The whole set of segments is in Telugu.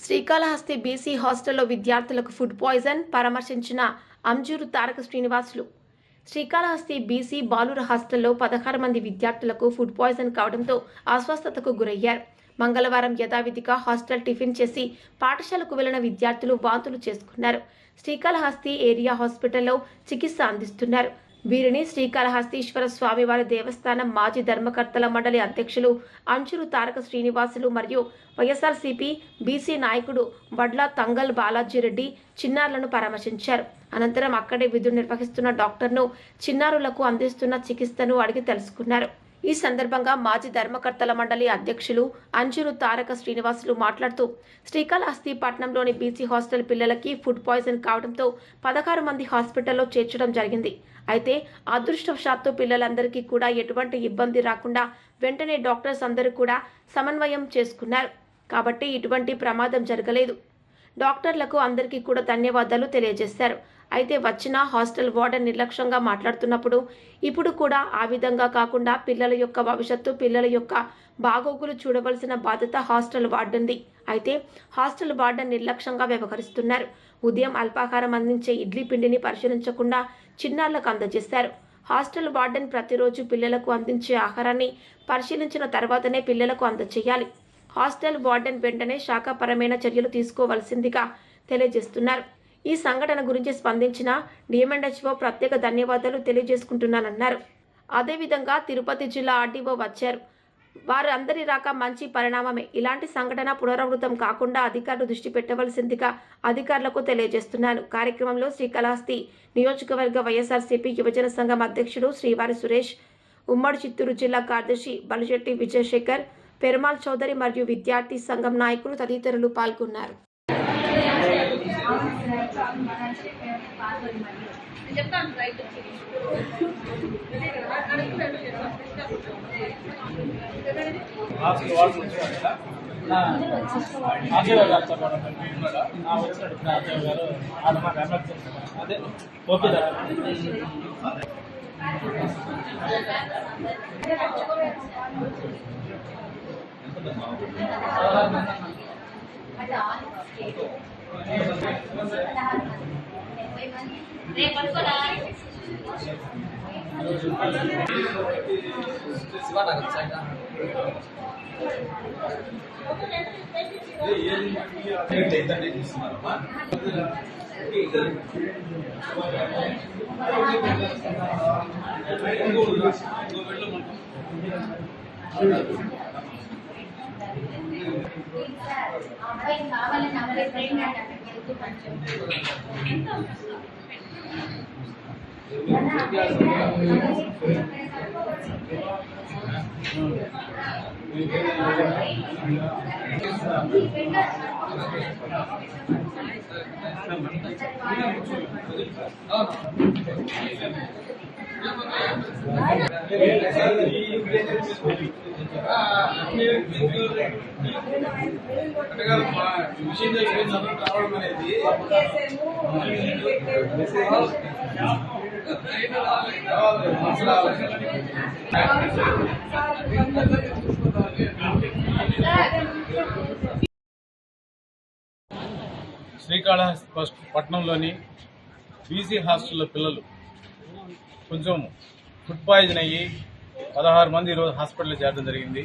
శ్రీకాళహస్తి బీసీ హాస్టల్లో విద్యార్థులకు ఫుడ్ పాయిజన్ పరామర్శించిన అంజూరు తారక శ్రీనివాసులు. శ్రీకాళహస్తి బీసీ బాలుర హాస్టల్లో 16 మంది విద్యార్థులకు ఫుడ్ పాయిజన్ కావడంతో అస్వస్థతకు గురయ్యారు. మంగళవారం యథావిధిగా హాస్టల్ టిఫిన్ చేసి పాఠశాలకు వెళ్లిన విద్యార్థులు వాంతులు చేసుకున్నారు. శ్రీకాళహస్తి ఏరియా హాస్పిటల్లో చికిత్స అందిస్తున్నారు. వీరిని శ్రీకాళహస్తీశ్వర స్వామివారి దేవస్థానం మాజీ ధర్మకర్తల మండలి అధ్యక్షులు అంజూరు తారక శ్రీనివాసులు మరియు వైఎస్ఆర్సీపీ బీసీ నాయకుడు వడ్ల తంగల్ బాలాజీరెడ్డి చిన్నారులను పరామర్శించారు. అనంతరం అక్కడే విధులు నిర్వహిస్తున్న డాక్టర్ను చిన్నారులకు అందిస్తున్న చికిత్సను అడిగి తెలుసుకున్నారు. ఈ సందర్భంగా మాజీ ధర్మకర్తల మండలి అధ్యక్షులు అంజూరు తారక శ్రీనివాసులు మాట్లాడుతూ శ్రీకాళహస్తి పట్టణంలోని బీసీ హాస్టల్ పిల్లలకి ఫుడ్ పాయిజన్ కావడంతో 16 మంది హాస్పిటల్లో చేర్చడం జరిగింది. అయితే అదృష్టవశాత్తు పిల్లలందరికీ కూడా ఎటువంటి ఇబ్బంది రాకుండా వెంటనే డాక్టర్స్ అందరూ కూడా సమన్వయం చేసుకున్నారు కాబట్టి ఇటువంటి ప్రమాదం జరగలేదు. డాక్టర్లకు అందరికీ కూడా ధన్యవాదాలు తెలియజేశారు. అయితే వచ్చిన హాస్టల్ వార్డెన్ నిర్లక్ష్యంగా మాట్లాడుతున్నప్పుడు ఇప్పుడు కూడా ఆ విధంగా కాకుండా పిల్లల యొక్క భవిష్యత్తు, పిల్లల యొక్క బాగోగులు చూడవలసిన బాధ్యత హాస్టల్ వార్డెన్ది. అయితే హాస్టల్ వార్డెన్ నిర్లక్ష్యంగా వ్యవహరిస్తున్నారు. ఉదయం అల్పాహారం అందించే ఇడ్లీ పిండిని పరిశీలించకుండా చిన్నారులకు అందజేశారు. హాస్టల్ వార్డెన్ ప్రతిరోజు పిల్లలకు అందించే ఆహారాన్ని పరిశీలించిన తర్వాతనే పిల్లలకు అందజేయాలి. హాస్టల్ వార్డెన్ వెంటనే శాఖాపరమైన చర్యలు తీసుకోవాల్సిందిగా తెలియజేస్తున్నారు. ఈ సంఘటన గురించి స్పందించిన డిఎంఎండ్హెచ్ఓ ప్రత్యేక ధన్యవాదాలు తెలియజేసుకుంటున్నానన్నారు. అదేవిధంగా తిరుపతి జిల్లా ఆర్డీఓ వచ్చారు. వారు అందరి రాక మంచి పరిణామమే. ఇలాంటి సంఘటన పునరావృతం కాకుండా అధికారులు దృష్టి పెట్టవలసిందిగా అధికారులకు తెలియజేస్తున్నాను. కార్యక్రమంలో శ్రీకాళహస్తి నియోజకవర్గ వైఎస్ఆర్సీపీ యువజన సంఘం అధ్యక్షుడు శ్రీవారి సురేష్, ఉమ్మడి చిత్తూరు జిల్లా కార్యదర్శి బలిశెట్టి విజయశేఖర్, పెరుమాల్ చౌదరి మరియు విద్యార్థి సంఘం నాయకులు తదితరులు పాల్గొన్నారు. అదే ఓకే శ్రీకాళహస్తి పట్టణంలోని బీసీ హాస్టల్లో పిల్లలు కొంచెం ఫుడ్ పాయిజన్ అయ్యి 16 మంది ఈరోజు హాస్పిటల్లో చేరడం జరిగింది.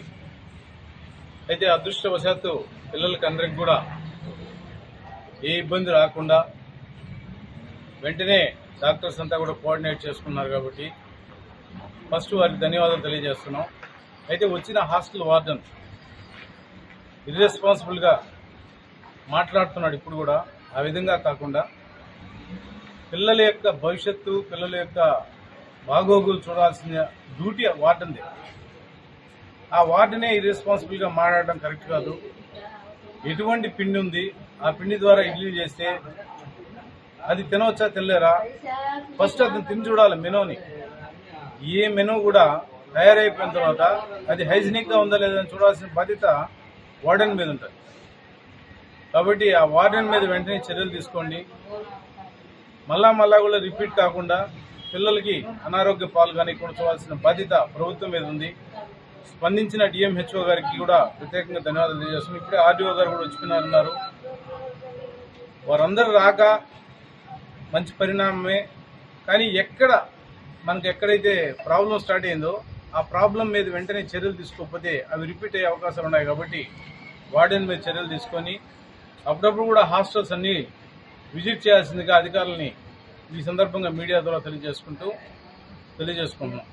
అయితే అదృష్టవశాత్తు పిల్లలకి అందరికి కూడా ఏ ఇబ్బంది రాకుండా వెంటనే డాక్టర్స్ అంతా కూడా కోఆర్డినేట్ చేసుకున్నారు కాబట్టి ఫస్ట్ వారికి ధన్యవాదాలు తెలియజేస్తున్నాం. అయితే వచ్చిన హాస్టల్ వార్డెన్ ఇర్రెస్పాన్సిబుల్గా మాట్లాడుతున్నాడు. ఇప్పుడు కూడా ఆ విధంగా కాకుండా పిల్లల యొక్క భవిష్యత్తు, పిల్లల యొక్క బాగోగులు చూడాల్సిన డ్యూటీ వార్డెన్ది. ఆ వార్డెనే ఇర్రెస్పాన్సిబుల్గా మాట్లాడడం కరెక్ట్ కాదు. ఎటువంటి పిండి ఉంది, ఆ పిండి ద్వారా ఇడ్లీ చేస్తే అది తినవచ్చా తినలేరా ఫస్ట్ అతను తిని చూడాలి మెనూని. ఏ మెనూ కూడా తయారైపోయిన తర్వాత అది హైజీనిక్గా ఉందా లేదని చూడాల్సిన బాధ్యత వార్డెన్ మీద ఉంటుంది. కాబట్టి ఆ వార్డెన్ మీద వెంటనే చర్యలు తీసుకోండి. మళ్ళా కూడా రిపీట్ కాకుండా పిల్లలకి అనారోగ్య పాలు కానీ కూర్చోవాల్సిన బాధ్యత ప్రభుత్వం మీద ఉంది. స్పందించిన డిఎంహెచ్ఓ గారికి కూడా ప్రత్యేకంగా ధన్యవాదాలు తెలియజేస్తున్నాం. ఇప్పుడే ఆర్డీఓ గారు కూడా వచ్చిపోయినారన్నారు. వారందరూ రాక మంచి పరిణామమే. కానీ ఎక్కడైతే ప్రాబ్లం స్టార్ట్ అయిందో ఆ ప్రాబ్లం మీద వెంటనే చర్యలు తీసుకోకపోతే అవి రిపీట్ అయ్యే అవకాశాలు ఉన్నాయి. కాబట్టి వార్డెన్ మీద చర్యలు తీసుకొని అప్పుడప్పుడు కూడా హాస్టల్స్ అన్ని విజిట్ చేయాల్సిందిగా అధికారులని ఈ సందర్భంగా మీడియా ద్వారా తెలియజేసుకుంటున్నాం.